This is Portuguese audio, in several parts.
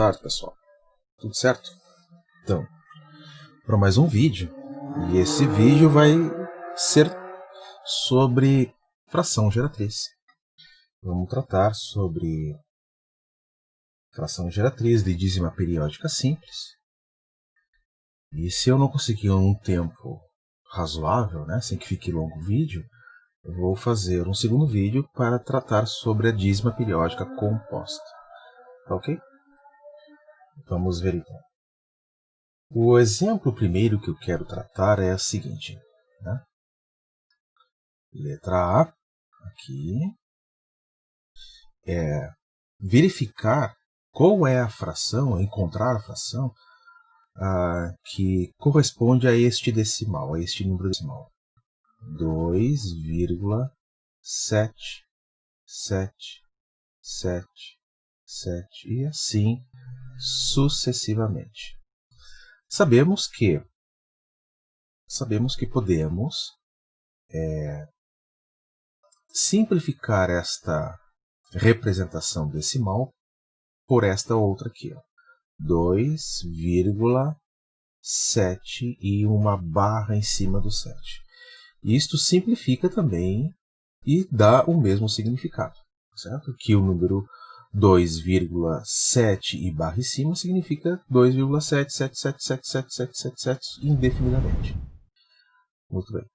tarde, pessoal. Tudo certo? Então, para mais um vídeo. E esse vídeo vai ser sobre fração geratriz. Vamos tratar sobre fração geratriz de dízima periódica simples. E se eu não conseguir um tempo razoável, sem que fique longo o vídeo, eu vou fazer um segundo vídeo para tratar sobre a dízima periódica composta. Tá ok? Vamos ver então. O exemplo primeiro que eu quero tratar é o seguinte. Letra A, aqui, é verificar qual é a fração, encontrar a fração que corresponde a este decimal, a este número decimal. 2,777 e assim sucessivamente. Sabemos que podemos simplificar esta representação decimal por esta outra aqui, 2,7 e uma barra em cima do 7. Isto simplifica também e dá o mesmo significado, certo? Que o número 2,7 e barra em cima significa 2,7777777 indefinidamente. Muito bem.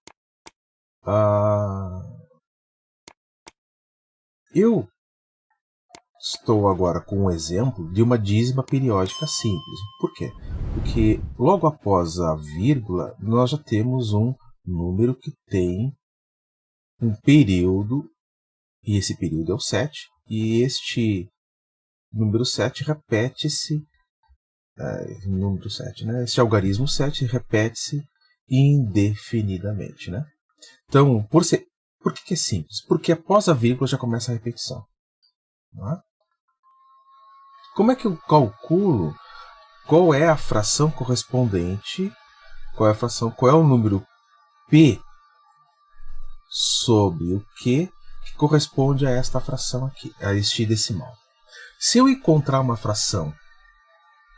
Eu estou agora com um exemplo de uma dízima periódica simples. Por quê? Porque logo após a vírgula, nós já temos um número que tem um período, e esse período é o 7, e este número 7 repete-se, número 7, este algarismo 7 repete-se indefinidamente. Então, por que é simples? Porque após a vírgula já começa a repetição. Como é que eu calculo qual é a fração correspondente, qual é o número P sobre o Q que corresponde a esta fração aqui, a este decimal? Se eu encontrar uma fração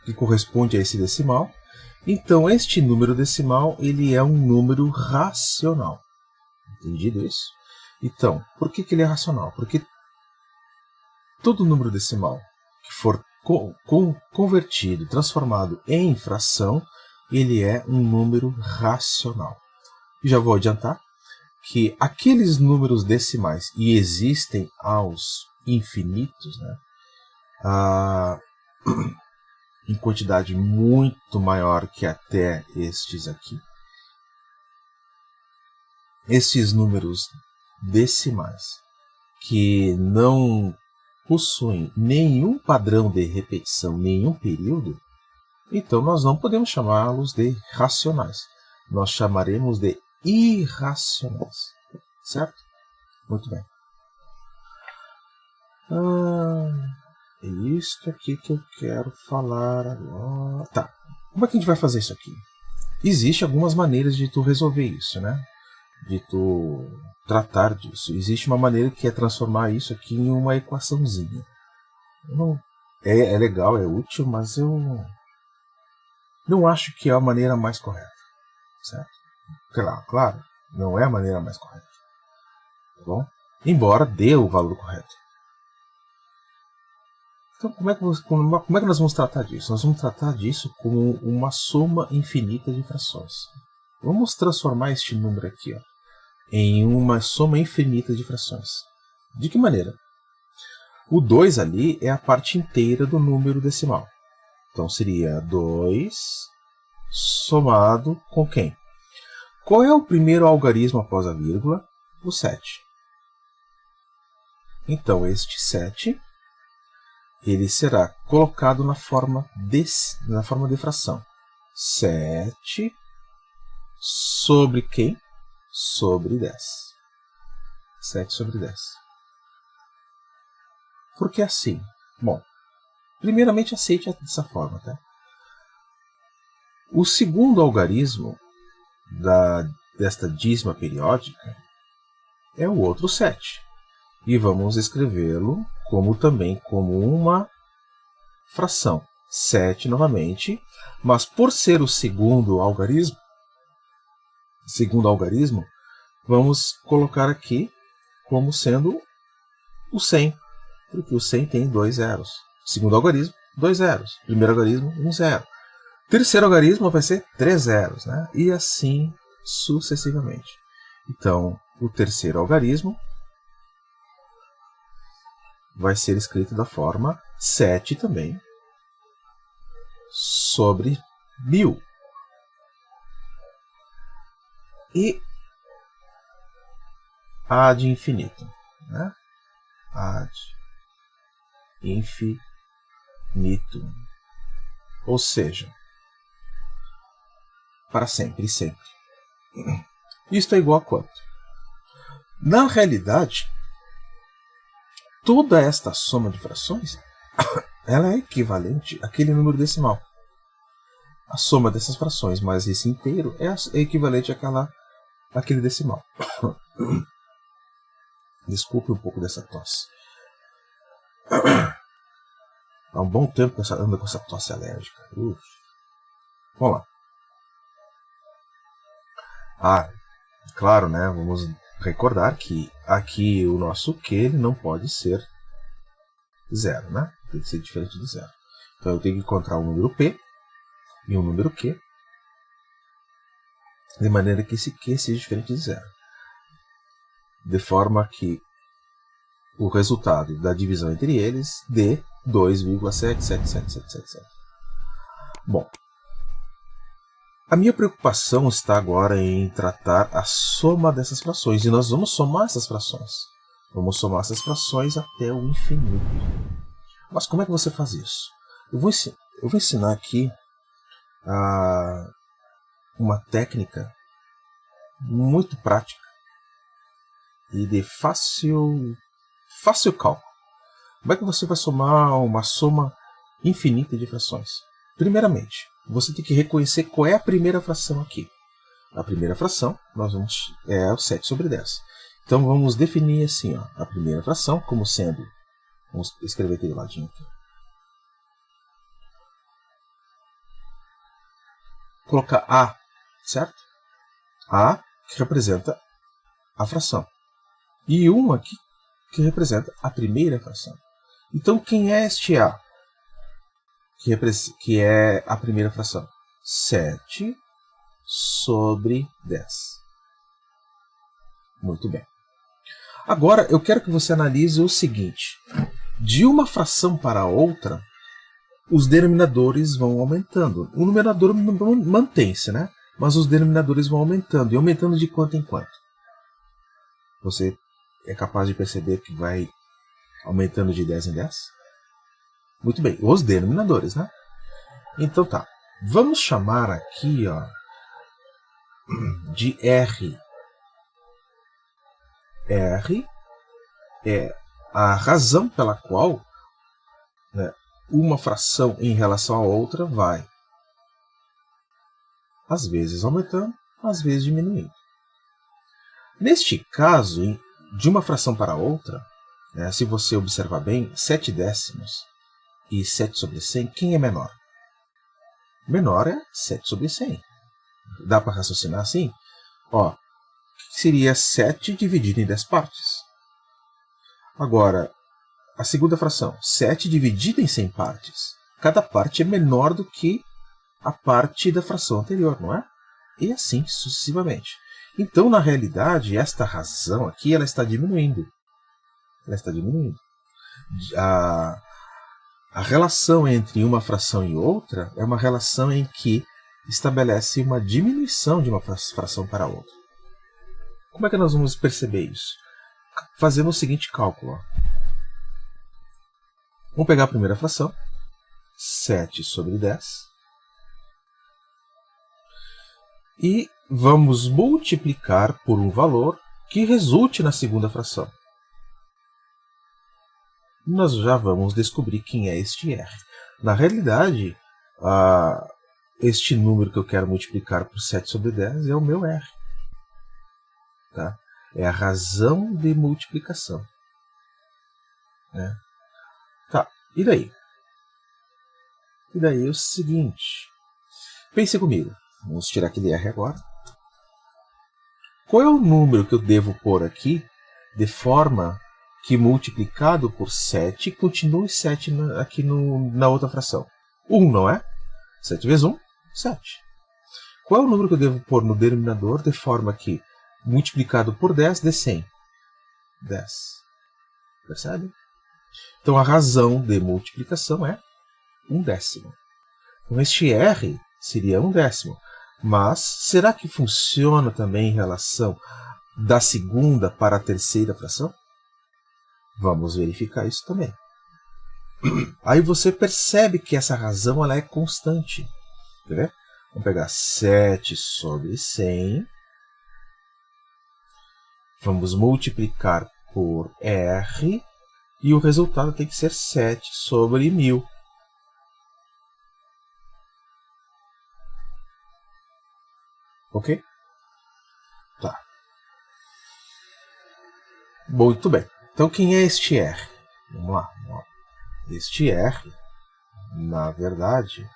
que corresponde a esse decimal, então este número decimal ele é um número racional. Entendido isso? Então, por que ele é racional? Porque todo número decimal que for convertido, transformado em fração, ele é um número racional. E já vou adiantar que aqueles números decimais, e existem aos infinitos, em quantidade muito maior que até estes aqui, esses números decimais que não possuem nenhum padrão de repetição, nenhum período, então nós não podemos chamá-los de racionais. Nós chamaremos de irracionais. Certo? Muito bem. É isto aqui que eu quero falar agora. Tá. Como é que a gente vai fazer isso aqui? Existem algumas maneiras de tu resolver isso, de tu tratar disso. Existe uma maneira que é transformar isso aqui em uma equaçãozinha. É legal, é útil, mas eu não acho que é a maneira mais correta. Certo? Claro, não é a maneira mais correta. Tá bom? Embora dê o valor correto. Então, como é que nós vamos tratar disso? Nós vamos tratar disso como uma soma infinita de frações. Vamos transformar este número aqui, em uma soma infinita de frações. De que maneira? O 2 ali é a parte inteira do número decimal. Então seria 2 somado com quem? Qual é o primeiro algarismo após a vírgula? O 7. Então este 7 ele será colocado na forma de fração. 7 sobre quem? Sobre 10. 7 sobre 10. Por que assim? Bom, primeiramente aceite dessa forma. Tá? O segundo algarismo desta dízima periódica é o outro 7. E vamos escrevê-lo como uma fração. 7 novamente, mas por ser o segundo algarismo, vamos colocar aqui como sendo o 100, porque o 100 tem 2 zeros. Segundo algarismo, 2 zeros. Primeiro algarismo, 1 zero. Terceiro algarismo vai ser 3 zeros, né? E assim sucessivamente. Então, o terceiro algarismo vai ser escrito da forma 7 também sobre 1000. E ad infinitum, né? Ad infinitum. Ou seja, para sempre e sempre. Isto é igual a quanto? Na realidade, toda esta soma de frações ela é equivalente àquele número decimal. A soma dessas frações mais esse inteiro é equivalente àquele decimal. Desculpe um pouco dessa tosse. Há um bom tempo que eu ando com essa tosse alérgica. Vamos lá. Claro, né? Vamos recordar que aqui o nosso Q ele não pode ser zero, né? Tem que ser diferente de zero. Então eu tenho que encontrar um número P e um número Q, de maneira que esse Q seja diferente de zero. De forma que o resultado da divisão entre eles dê 2,77777. Bom, a minha preocupação está agora em tratar a soma dessas frações. E nós vamos somar essas frações. Vamos somar essas frações até o infinito. Mas como é que você faz isso? Eu vou ensinar aqui uma técnica muito prática e de fácil cálculo. Como é que você vai somar uma soma infinita de frações? Primeiramente, você tem que reconhecer qual é a primeira fração aqui. A primeira fração é o 7 sobre 10. Então vamos definir assim, ó, a primeira fração como sendo, vamos escrever aqui do ladinho aqui. Colocar A, certo? A que representa a fração. E 1 aqui que representa a primeira fração. Então quem é este A? Que é a primeira fração? 7 sobre 10. Muito bem. Agora eu quero que você analise o seguinte. De uma fração para outra, os denominadores vão aumentando. O numerador mantém-se, né? Mas os denominadores vão aumentando. E aumentando de quanto em quanto? Você é capaz de perceber que vai aumentando de 10 em 10? Muito bem, os denominadores, né? Então tá. Vamos chamar aqui, ó, de R. R é a razão pela qual, né, uma fração em relação à outra vai, às vezes aumentando, às vezes diminuindo. Neste caso, de uma fração para outra, né, se você observar bem, 7 décimos e 7 sobre 100, quem é menor? Menor é 7 sobre 100. Dá para raciocinar assim? Ó, seria 7 dividido em 10 partes. Agora, a segunda fração, 7 dividido em 100 partes. Cada parte é menor do que a parte da fração anterior, não é? E assim sucessivamente. Então, na realidade, esta razão aqui ela está diminuindo. Ela está diminuindo. A relação entre uma fração e outra é uma relação em que estabelece uma diminuição de uma fração para a outra. Como é que nós vamos perceber isso? Fazendo o seguinte cálculo. Ó. Vamos pegar a primeira fração, 7 sobre 10, e vamos multiplicar por um valor que resulte na segunda fração. Nós já vamos descobrir quem é este R. Na realidade, este número que eu quero multiplicar por 7 sobre 10 é o meu R. Tá? É a razão de multiplicação. Né? Tá, e daí? E daí é o seguinte. Pense comigo. Vamos tirar aquele R agora. Qual é o número que eu devo pôr aqui de forma que multiplicado por 7 continue 7 aqui na outra fração? 1, não é? 7 vezes 1, 7. Qual é o número que eu devo pôr no denominador de forma que multiplicado por 10 dê 100? 10. Percebe? Então a razão de multiplicação é 1/10. Então este R seria 1/10. Mas será que funciona também em relação da segunda para a terceira fração? Vamos verificar isso também. Aí você percebe que essa razão ela é constante. Quer ver? Vamos pegar 7 sobre 100. Vamos multiplicar por R. E o resultado tem que ser 7 sobre 1000. Ok? Tá. Muito bem. Então, quem é este R? Vamos lá. Este R, na verdade,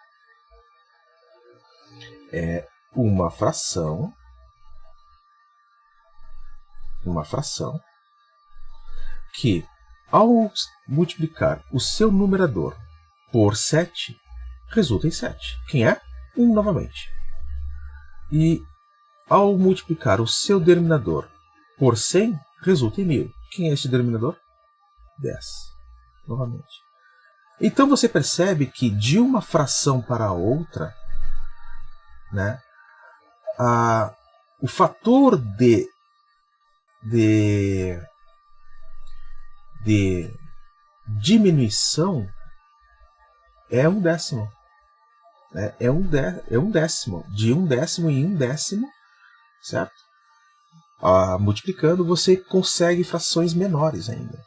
é uma fração que, ao multiplicar o seu numerador por 7, resulta em 7. Quem é? 1 novamente. E ao multiplicar o seu denominador por 100, resulta em 1000. Quem é este denominador? 10. Novamente. Então você percebe que de uma fração para a outra, né, o fator de diminuição é 1/10. É um décimo. De 1/10 em 1/10, certo? Multiplicando, você consegue frações menores ainda.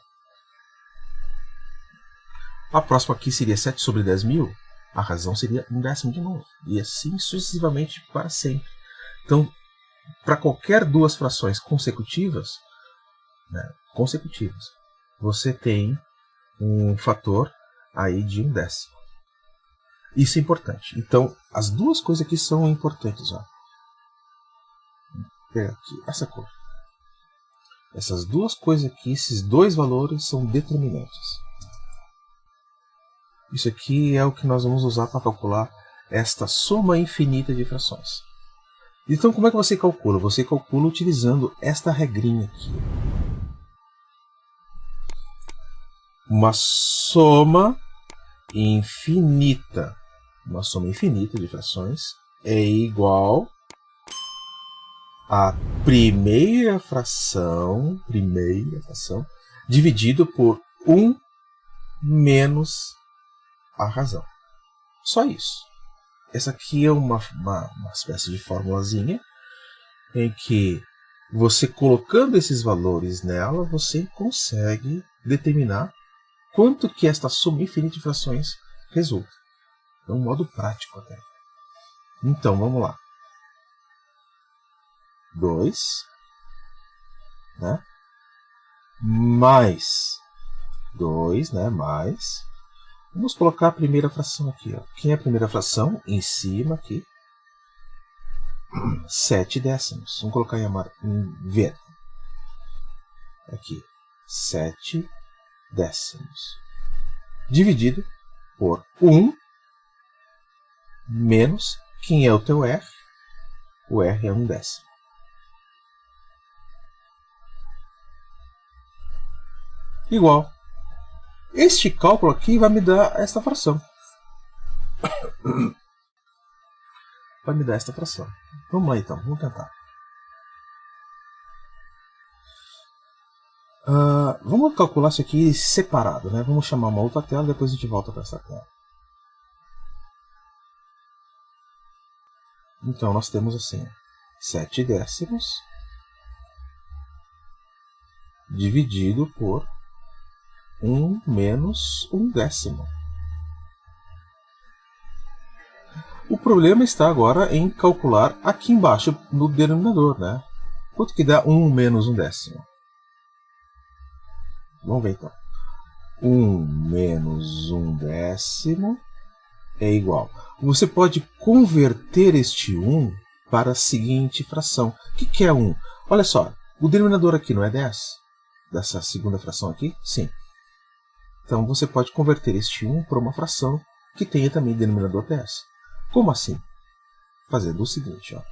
A próxima aqui seria 7 sobre 10.000. A razão seria 1/10 de novo. E assim sucessivamente para sempre. Então, para qualquer duas frações consecutivas, você tem um fator aí de 1/10. Isso é importante. Então, as duas coisas aqui são importantes. Ó. Vou pegar aqui essa cor. Essas duas coisas aqui, esses dois valores são determinantes. Isso aqui é o que nós vamos usar para calcular esta soma infinita de frações. Então, como é que você calcula? Você calcula utilizando esta regrinha aqui. Uma soma infinita de frações é igual a primeira fração dividido por 1 menos a razão. Só isso. Essa aqui é uma espécie de formulazinha em que você colocando esses valores nela, você consegue determinar quanto que esta soma infinita de frações resulta. É um modo prático até. Então, vamos lá. 2, né? Mais 2, né? Mais. Vamos colocar a primeira fração aqui. Ó. Quem é a primeira fração? Em cima aqui. 7/10. Vamos colocar em verde. Aqui. 7/10. Dividido por 1 menos. Quem é o teu R? O R é 1/10. Igual. Este cálculo aqui vai me dar esta fração. Vai me dar esta fração. Vamos lá então, vamos tentar. Vamos calcular isso aqui separado, né? Vamos chamar uma outra tela, depois a gente volta para essa tela. Então nós temos assim, 7/10 dividido por 1 menos 1/10. O problema está agora em calcular aqui embaixo no denominador, né? Quanto que dá 1 menos 1/10? Vamos ver então. 1 menos 1/10 é igual. Você pode converter este 1 para a seguinte fração. O que é 1? Olha só, o denominador aqui não é 10? Dessa segunda fração aqui? Sim. Então você pode converter este 1 para uma fração que tenha também denominador 10. Como assim? Fazendo o seguinte, ó.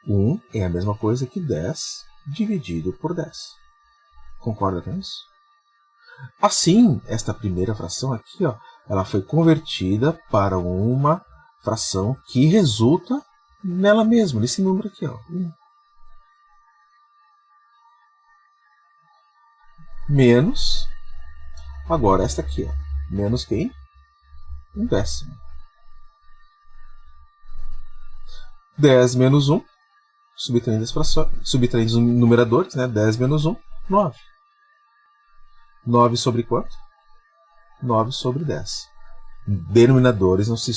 1 é a mesma coisa que 10 dividido por 10. Concorda com isso? Assim, esta primeira fração aqui, ó, ela foi convertida para uma fração que resulta nela mesma, nesse número aqui, ó. Menos, agora esta aqui, ó. Menos quem? 1/10. 10 menos 1, subtraindo as frações, subtraindo os numeradores, né? 10 menos 1, 9. 9 sobre quanto? 9 sobre 10. Denominadores não se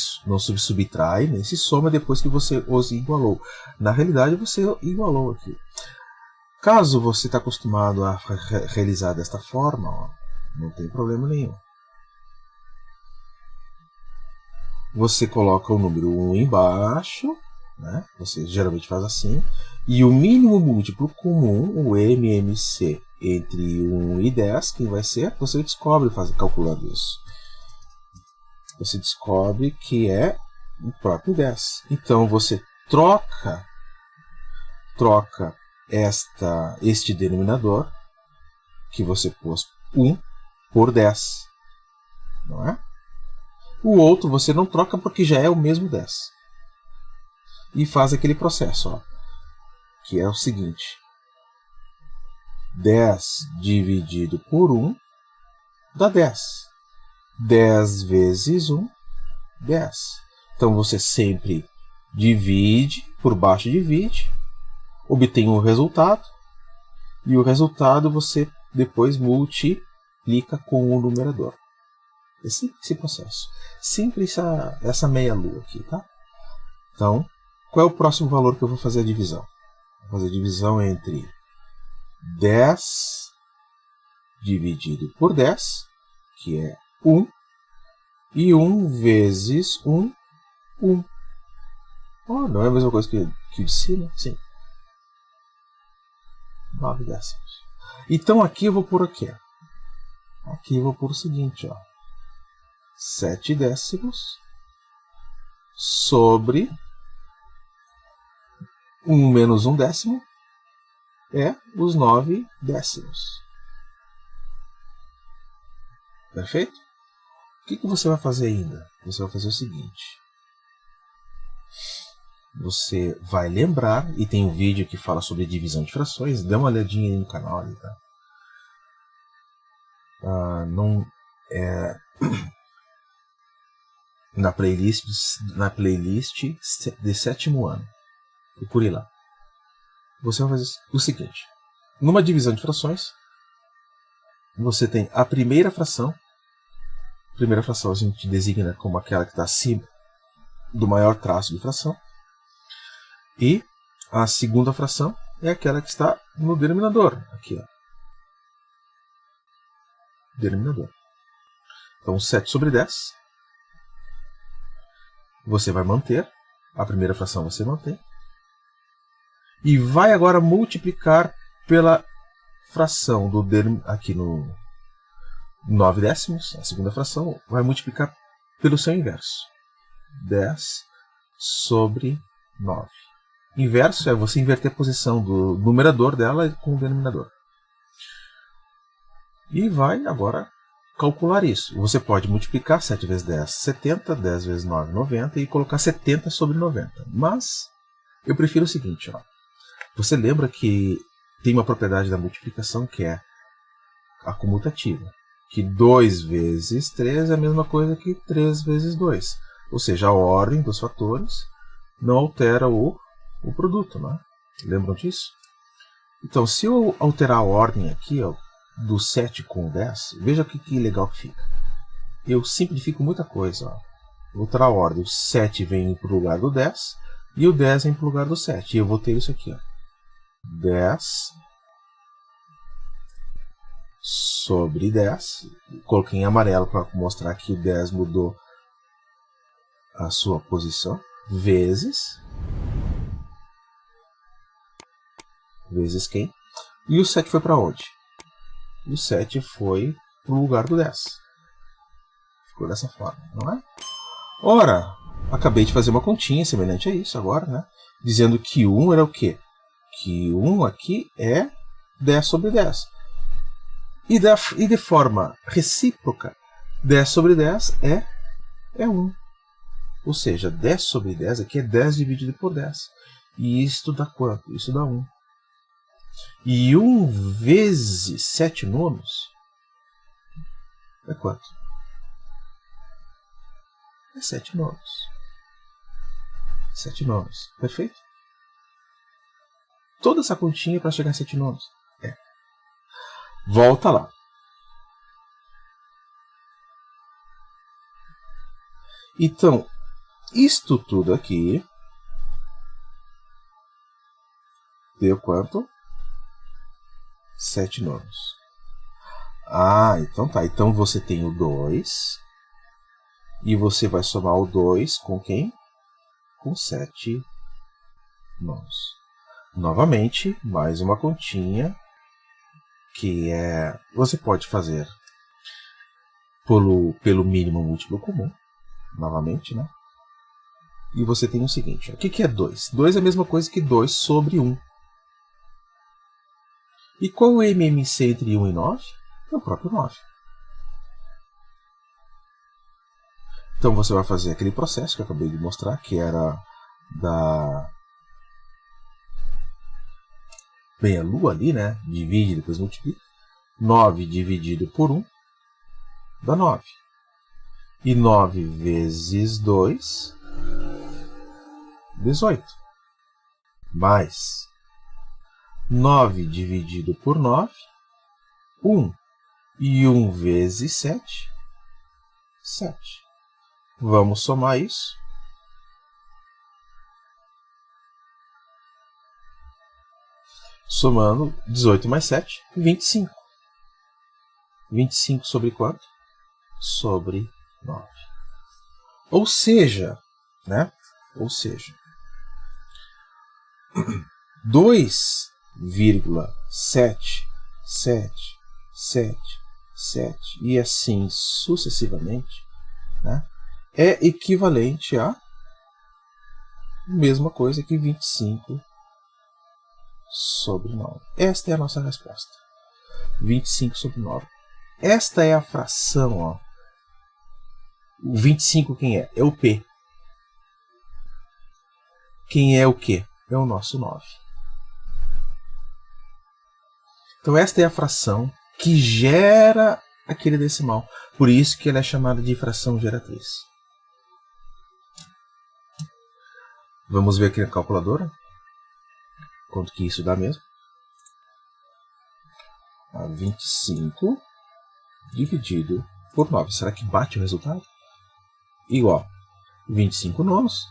subtrai, nem se soma depois que você os igualou. Na realidade, você igualou aqui. Caso você está acostumado a realizar desta forma, ó, não tem problema nenhum. Você coloca o número 1 embaixo, né? Você geralmente faz assim, e o mínimo múltiplo comum, o MMC, entre 1 e 10, quem vai ser? Você descobre calculando isso. Você descobre que é o próprio 10. Então você troca este denominador, que você pôs 1, por 10. Não é? O outro você não troca porque já é o mesmo 10. E faz aquele processo, ó, que é o seguinte. 10 dividido por 1 dá 10. 10 vezes 1, 10. Então você sempre divide, por baixo divide, obtém um resultado, e o resultado você depois multiplica com o numerador. Esse processo. Sempre essa meia-lua aqui, tá? Então, qual é o próximo valor que eu vou fazer a divisão? Vou fazer a divisão entre 10 dividido por 10, que é 1, e 1 vezes 1, 1. Oh, não é a mesma coisa que de cima? Sim. 9 décimos. Então aqui eu vou pôr o quê? Aqui eu vou pôr o seguinte, ó. 7 décimos sobre 1 menos 1 décimo é os 9 décimos. Perfeito? O que você vai fazer ainda? Você vai fazer o seguinte. Você vai lembrar, e tem um vídeo que fala sobre divisão de frações, dê uma olhadinha aí no canal. Tá? Na playlist de 7º ano. Procure lá. Você vai fazer o seguinte. Numa divisão de frações, você tem a primeira fração. A primeira fração a gente designa como aquela que está acima do maior traço de fração. E a segunda fração é aquela que está no denominador. Aqui, ó. Denominador. Então, 7 sobre 10. Você vai manter. A primeira fração você mantém. E vai agora multiplicar pela fração do aqui no 9 décimos. A segunda fração vai multiplicar pelo seu inverso. 10 sobre 9. Inverso é você inverter a posição do numerador dela com o denominador. E vai agora calcular isso. Você pode multiplicar 7 vezes 10, 70, 10 vezes 9, 90 e colocar 70 sobre 90. Mas eu prefiro o seguinte. Ó. Você lembra que tem uma propriedade da multiplicação que é a comutativa. Que 2 vezes 3 é a mesma coisa que 3 vezes 2. Ou seja, a ordem dos fatores não altera o produto, né? Lembram disso? Então, se eu alterar a ordem aqui, ó, do 7 com o 10, veja que legal que fica. Eu simplifico muita coisa. Ó. Vou alterar a ordem. O 7 vem para o lugar do 10 e o 10 vem para o lugar do 7. E eu vou ter isso aqui. Ó. 10 sobre 10. Coloquei em amarelo para mostrar que o 10 mudou a sua posição, vezes quem? E o 7 foi para onde? O 7 foi para o lugar do 10. Ficou dessa forma, não é? Ora, acabei de fazer uma continha semelhante a isso agora, né? Dizendo que 1 era o quê? Que 1 aqui é 10 sobre 10. E de forma recíproca, 10 sobre 10 é 1. Ou seja, 10 sobre 10 aqui é 10 dividido por 10. E isto dá quanto? Isso dá 1. E 1 vezes 7 nonos é quanto? É 7 nonos. 7 nonos. Perfeito? Toda essa continha para chegar a 7 nonos. É. Volta lá. Então, isto tudo aqui deu quanto? 7 nonos. Ah, então tá. Então você tem o 2. E você vai somar o 2 com quem? Com 7 nonos. Novamente, mais uma continha que é... Você pode fazer pelo mínimo múltiplo comum. Novamente, né? E você tem o seguinte. O que é 2? 2 é a mesma coisa que 2 sobre 1. E qual é o MMC entre 1 e 9? É o próprio 9. Então você vai fazer aquele processo que eu acabei de mostrar, que era da meia-lua ali, né? Divide, depois multiplica. 9 dividido por 1 dá 9. E 9 vezes 2, 18. Mais 9 dividido por 9, 1. E 1 vezes 7, 7. Vamos somar isso. Somando 18 mais 7, 25. 25 sobre quanto? Sobre 9. Ou seja, né? Ou seja, 2,777 e assim sucessivamente, né? É equivalente a mesma coisa que 25 sobre 9. Esta é a nossa resposta. 25 sobre 9. Esta é a fração, ó. O 25 quem é? É o P. Quem é o Q? É o nosso 9. Então esta é a fração que gera aquele decimal. Por isso que ela é chamada de fração geratriz. Vamos ver aqui na calculadora. Quanto que isso dá mesmo? 25 dividido por 9. Será que bate o resultado? Igual 25 nonos.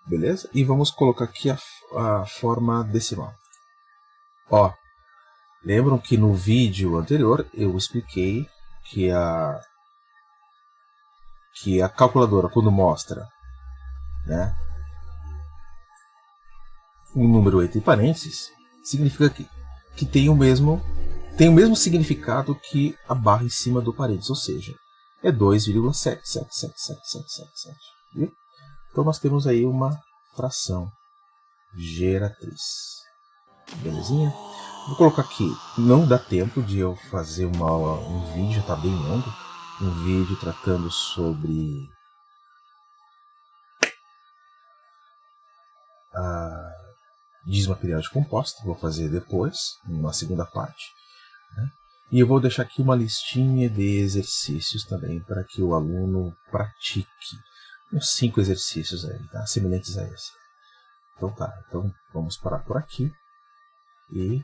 Beleza? E vamos colocar aqui a forma decimal. Ó, lembram que no vídeo anterior eu expliquei que a calculadora, quando mostra, né, um número entre parênteses, significa que tem o mesmo significado que a barra em cima do parênteses, ou seja, é 2,7777777. Viu? Então nós temos aí uma fração geratriz. Belezinha? Vou colocar aqui, não dá tempo de eu fazer um vídeo, está bem longo, um vídeo tratando sobre a dízima periódica composta, vou fazer depois, uma segunda parte, né? E eu vou deixar aqui uma listinha de exercícios também para que o aluno pratique, uns 5 exercícios aí, tá? Semelhantes a esse. Então tá, então vamos parar por aqui e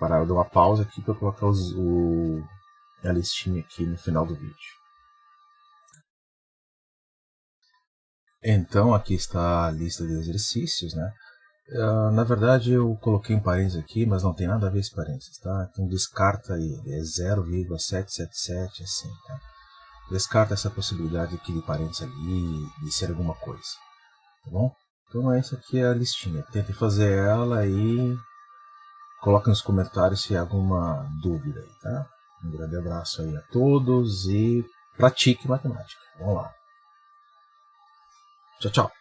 parar, eu dou uma pausa aqui para colocar a listinha aqui no final do vídeo. Então aqui está a lista de exercícios, né? Na verdade eu coloquei um parênteses aqui, mas não tem nada a ver esse parênteses, tá? Então descarta aí, é 0,777 assim, tá? descarta essa possibilidade de adquirir parentes ali, de ser alguma coisa. Tá bom? Então essa aqui é a listinha. Tente fazer ela e coloque nos comentários se há alguma dúvida aí, tá? Um grande abraço aí a todos e pratique matemática. Vamos lá. Tchau, tchau.